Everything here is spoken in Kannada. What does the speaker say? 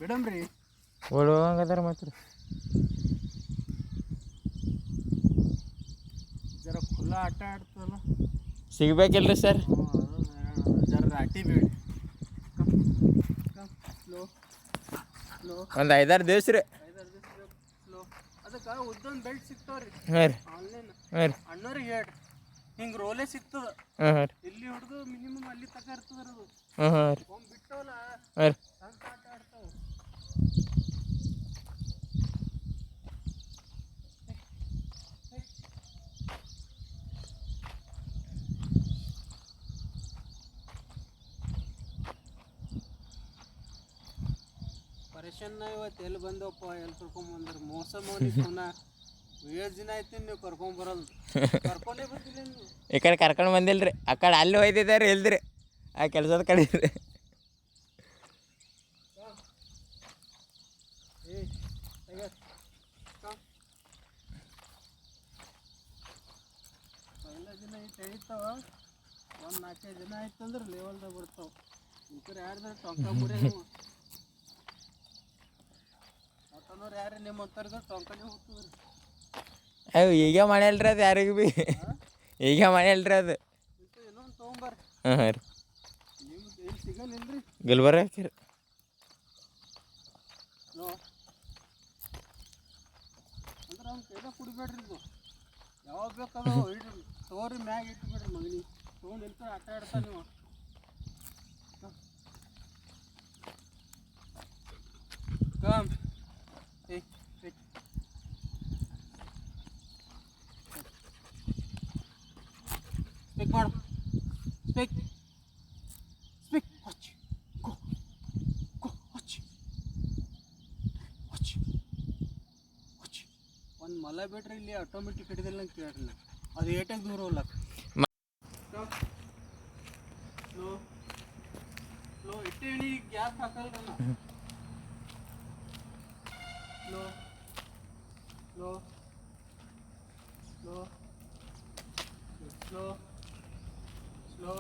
ಬಿಡಮ್ರಿ ಓಡೋಂಗದಾರ ಮಾತ್ರ ಜರ ಖುಲ್ಲ ಆಟ ಆಡ್ತಲ್ಲ ಸಿಗ್ಬೇಕಿಲ್ರಿ ಸರ್ ಜರ ರಾಟಿ ಬೇಡಿ ಸ್ಲೋ ಸ್ಲೋ ಒಂದು 5-6 ದಿವಸ ರೀ 5-6 ದಿವಸ ಸ್ಲೋ ಅದಕ್ಕೆ ಉದ್ದೊಂದು ಬೆಲ್ಟ್ ಸಿಗ್ತಾವ್ರಿ ಹಾಂ ರೀ ಆನ್ಲೈನ್ ಹಾಂ ರೀ ಅಣ್ಣವ್ರಿಗೆ ಹೇಳ್ರಿ ಹಿಂಗೆ ರೋಲೇ ಸಿಗ್ತದ ಹಾಂ ಹಾಂ ರೀ ಇಲ್ಲಿ ಹಿಡ್ದು ಮಿನಿಮಮ್ ಅಲ್ಲಿ ತಕ ಇರ್ತದ ಅದು ಹಾಂ ಹಾಂ ರೀ ಒಮ್ಮೆ ಬಿಟ್ಟವಲ್ಲ ಹಾಂ ರೀ ಅಂತ ಆಟ ಆಡ್ತಾವ ಪರೇಶನ್ನ ಇವತ್ತು ಎಲ್ಲಿ ಬಂದವಪ್ಪ ಎಲ್ಲಿ ಕರ್ಕೊಂಬಂದ್ರೆ ಮೋಸ ಮಾಡಿ ಪುನಃ ಏಳು ದಿನ ಆಯ್ತು ನೀವು ಕರ್ಕೊಂಬರಲ್ಲ ಕರ್ಕೊಂಡೇ ಬರ್ತಿಲ್ಲ ನೀವು ಈ ಕಡೆ ಕರ್ಕೊಂಡು ಬಂದಿಲ್ಲ ರೀ ಆ ಕಡೆ ಅಲ್ಲಿ ಒಯ್ದಿದ್ದಾರೆ ಇಲ್ದ್ರಿ ಆ ಕೆಲಸದ ಕಡೆ ರೀ ಎಲ್ಲ ದಿನ ಇಟ್ಟು ಎಳಿತಾವ ಒಂದು 4-5 ದಿನ ಆಯ್ತು ಅಂದ್ರೆ ಲೆವೆಲ್ದಾಗ ಬರ್ತಾವ ಈ ಕಡೆ ಯಾರ್ದಾರ ಟೊಂಕ ಮುರಿ ನೀವು ಮತ್ತನ್ನೋರು ಯಾರೇ ನಿಮ್ಮ ಅಂತಾರ್ದ ಟೊಂಕನೇ ಹೋಗ್ತದ್ರಿ ಅಯ್ಯೋ ಈಗ ಮಾಡ್ಯಲ್ರಿ ಅದು ಯಾರಿಗೂ ಭೀ ಈಗ ಮಾಡ್ಯಲ್ರಿ ಅದು ಇನ್ನೊಂದು ತೊಗೊಂಬರ್ರಿ ಹಾಂ ಹಾಂ ರೀ ನಿಮ್ಗೆ ಏನು ಸಿಗಲ್ಲಿಲ್ರಿ ಗುಲ್ಬರ್ಗ ಹಾಕಿರಿ ನೋ ಅಂದ್ರೆ ಅವ್ನು ಕೈದಾಗ ಕುಡಿಬೇಡ್ರಿ ಇದು ಯಾವಾಗ ಬೇಕಾದ ಇಡ್ರಿ ತಗೋರಿ ಮ್ಯಾಗ ಇಟ್ಬಿಡ್ರಿ ಮಗನಿಗೆ ತೊಗೊಂಡು ನಿಂತು ಆಟ ಆಡ್ತಾ ನೀವು ಕಮ್ ಸ್ಪೀಕ್ ಮಾಡು ಸ್ಪೀಕ್ ಸ್ಪೀಕ್ ಹಚ್ಚಿ ಗೋ ಗೋ ಹಚ್ಚಿ ಹಚ್ಚಿ ಹಚ್ಚಿ ಒಂದು ಮಲ ಬಿಟ್ರೆ ಇಲ್ಲಿ ಆಟೋಮೆಟಿಕ್ ಹಿಡಿದಿಲ್ಲ ಅಂತ ಕೇಳ್ರಿ ಅದು ಏಟಾಗ ದೂರ ಹೋಗ್ಲಕ್ಕ ಸ್ಲೋ ಸ್ಲೋ ಇಟ್ಟೇಳಿ ಗ್ಯಾಸ್ ಹಾಕಲ್ರಲ್ಲ slow slow slow slow slow